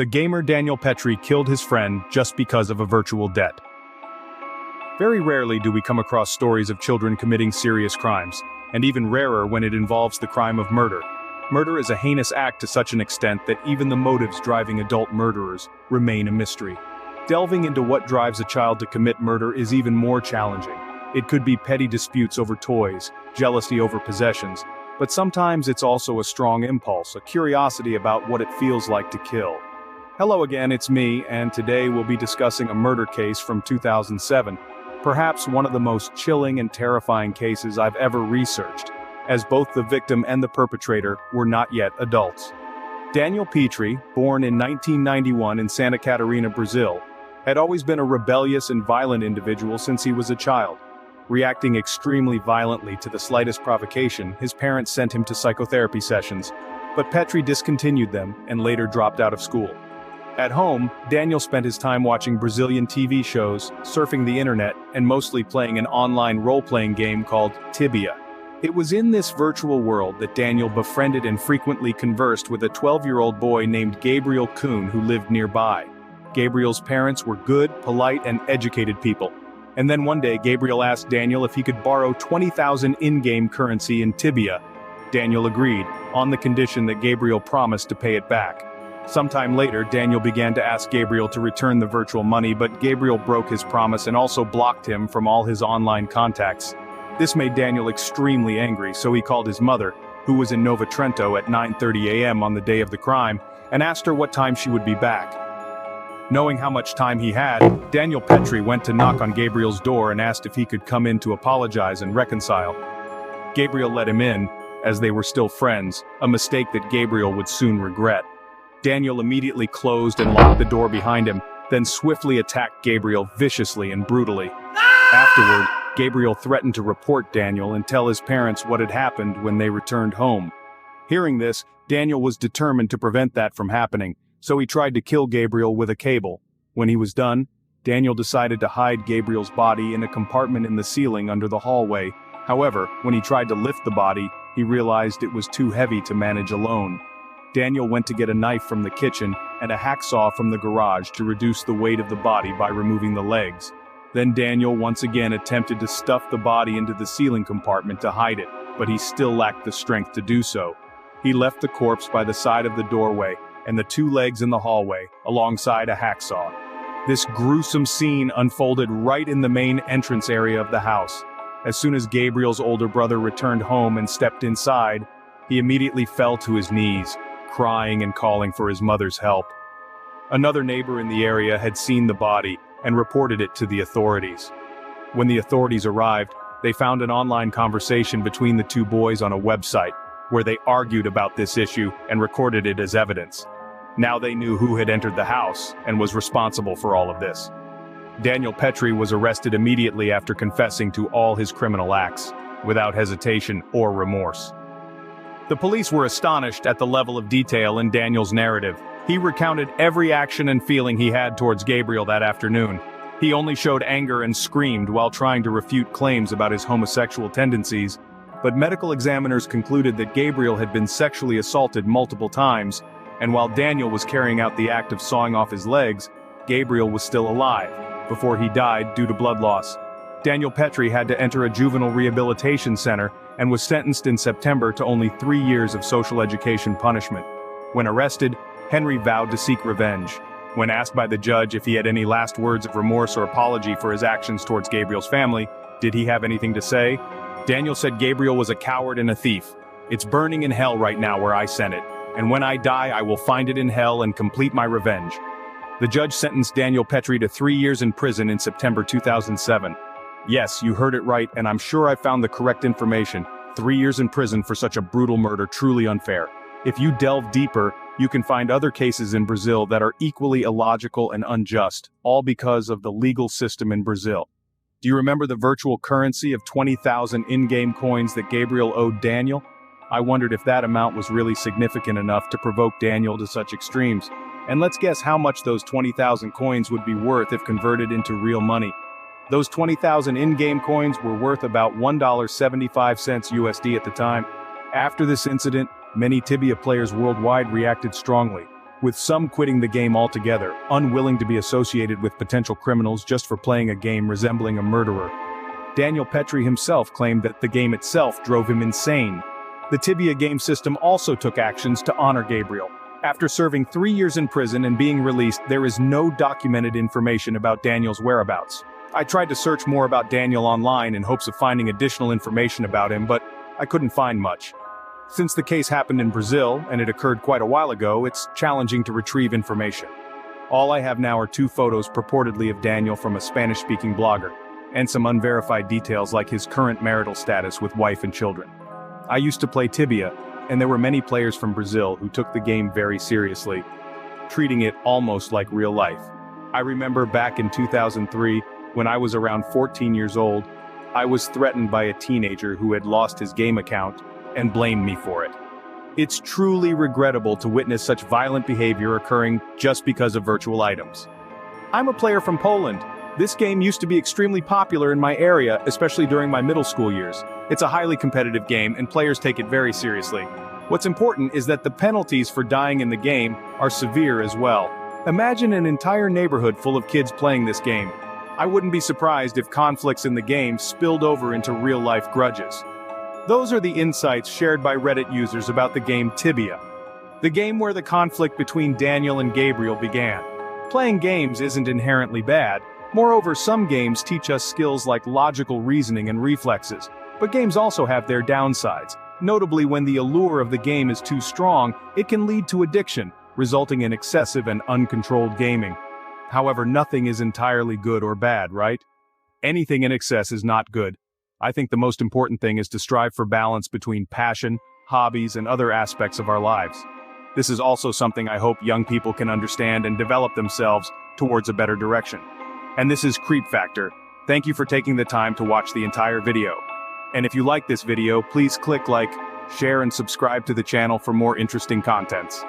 The gamer Daniel Petrie killed his friend just because of a virtual debt. Very rarely do we come across stories of children committing serious crimes, and even rarer when it involves the crime of murder. Murder is a heinous act to such an extent that even the motives driving adult murderers remain a mystery. Delving into what drives a child to commit murder is even more challenging. It could be petty disputes over toys, jealousy over possessions, but sometimes it's also a strong impulse, a curiosity about what it feels like to kill. Hello again, it's me, and today we'll be discussing a murder case from 2007, perhaps one of the most chilling and terrifying cases I've ever researched, as both the victim and the perpetrator were not yet adults. Daniel Petrie, born in 1991 in Santa Catarina, Brazil, had always been a rebellious and violent individual since he was a child. Reacting extremely violently to the slightest provocation, his parents sent him to psychotherapy sessions, but Petrie discontinued them and later dropped out of school. At home, Daniel spent his time watching Brazilian TV shows, surfing the internet, and mostly playing an online role-playing game called Tibia. It was in this virtual world that Daniel befriended and frequently conversed with a 12-year-old boy named Gabriel Kuhn who lived nearby. Gabriel's parents were good, polite, and educated people. And then one day Gabriel asked Daniel if he could borrow 20,000 in-game currency in Tibia. Daniel agreed, on the condition that Gabriel promised to pay it back. Sometime later, Daniel began to ask Gabriel to return the virtual money, but Gabriel broke his promise and also blocked him from all his online contacts. This made Daniel extremely angry, so he called his mother, who was in Nova Trento at 9:30 a.m. on the day of the crime, and asked her what time she would be back. Knowing how much time he had, Daniel Petrie went to knock on Gabriel's door and asked if he could come in to apologize and reconcile. Gabriel let him in, as they were still friends, a mistake that Gabriel would soon regret. Daniel immediately closed and locked the door behind him, then swiftly attacked Gabriel viciously and brutally. Afterward, Gabriel threatened to report Daniel and tell his parents what had happened when they returned home. Hearing this, Daniel was determined to prevent that from happening, so he tried to kill Gabriel with a cable. When he was done, Daniel decided to hide Gabriel's body in a compartment in the ceiling under the hallway. However, when he tried to lift the body, he realized it was too heavy to manage alone. Daniel went to get a knife from the kitchen and a hacksaw from the garage to reduce the weight of the body by removing the legs. Then Daniel once again attempted to stuff the body into the ceiling compartment to hide it, but he still lacked the strength to do so. He left the corpse by the side of the doorway and the two legs in the hallway, alongside a hacksaw. This gruesome scene unfolded right in the main entrance area of the house. As soon as Gabriel's older brother returned home and stepped inside, he immediately fell to his knees, crying and calling for his mother's help. Another neighbor in the area had seen the body and reported it to the authorities. When the authorities arrived, they found an online conversation between the two boys on a website, where they argued about this issue and recorded it as evidence. Now they knew who had entered the house and was responsible for all of this. Daniel Petrie was arrested immediately after confessing to all his criminal acts, without hesitation or remorse. The police were astonished at the level of detail in Daniel's narrative. He recounted every action and feeling he had towards Gabriel that afternoon. He only showed anger and screamed while trying to refute claims about his homosexual tendencies, but medical examiners concluded that Gabriel had been sexually assaulted multiple times, and while Daniel was carrying out the act of sawing off his legs, Gabriel was still alive, before he died due to blood loss. Daniel Petrie had to enter a juvenile rehabilitation center and was sentenced in September to only 3 years of social education punishment. When arrested, Henry vowed to seek revenge. When asked by the judge if he had any last words of remorse or apology for his actions towards Gabriel's family, did he have anything to say? Daniel said Gabriel was a coward and a thief. It's burning in hell right now where I sent it, and when I die I will find it in hell and complete my revenge. The judge sentenced Daniel Petrie to 3 years in prison in September 2007. Yes, you heard it right, and I'm sure I found the correct information. 3 years in prison for such a brutal murder, truly unfair. If you delve deeper, you can find other cases in Brazil that are equally illogical and unjust, all because of the legal system in Brazil. Do you remember the virtual currency of 20,000 in-game coins that Gabriel owed Daniel? I wondered if that amount was really significant enough to provoke Daniel to such extremes. And let's guess how much those 20,000 coins would be worth if converted into real money. Those 20,000 in-game coins were worth about $1.75 USD at the time. After this incident, many Tibia players worldwide reacted strongly. with some quitting the game altogether, unwilling to be associated with potential criminals just for playing a game resembling a murderer. Daniel Petrie himself claimed that the game itself drove him insane. The Tibia game system also took actions to honor Gabriel. After serving 3 years in prison and being released, there is no documented information about Daniel's whereabouts. I tried to search more about Daniel online in hopes of finding additional information about him, but I couldn't find much. Since the case happened in Brazil, and it occurred quite a while ago, it's challenging to retrieve information. All I have now are 2 photos purportedly of Daniel from a Spanish-speaking blogger, and some unverified details like his current marital status with wife and children. I used to play Tibia, and there were many players from Brazil who took the game very seriously, treating it almost like real life. I remember back in 2003, when I was around 14 years old, I was threatened by a teenager who had lost his game account and blamed me for it. It's truly regrettable to witness such violent behavior occurring just because of virtual items. I'm a player from Poland. This game used to be extremely popular in my area, especially during my middle school years. It's a highly competitive game and players take it very seriously. What's important is that the penalties for dying in the game are severe as well. Imagine an entire neighborhood full of kids playing this game. I wouldn't be surprised if conflicts in the game spilled over into real-life grudges. Those are the insights shared by Reddit users about the game Tibia, the game where the conflict between Daniel and Gabriel began. Playing games isn't inherently bad. Moreover, some games teach us skills like logical reasoning and reflexes, but games also have their downsides. Notably, when the allure of the game is too strong, it can lead to addiction, resulting in excessive and uncontrolled gaming. However, nothing is entirely good or bad, right? Anything in excess is not good. I think the most important thing is to strive for balance between passion, hobbies, and other aspects of our lives. This is also something I hope young people can understand and develop themselves towards a better direction. And this is Creep Factor. Thank you for taking the time to watch the entire video. And if you like this video, please click like, share, and subscribe to the channel for more interesting contents.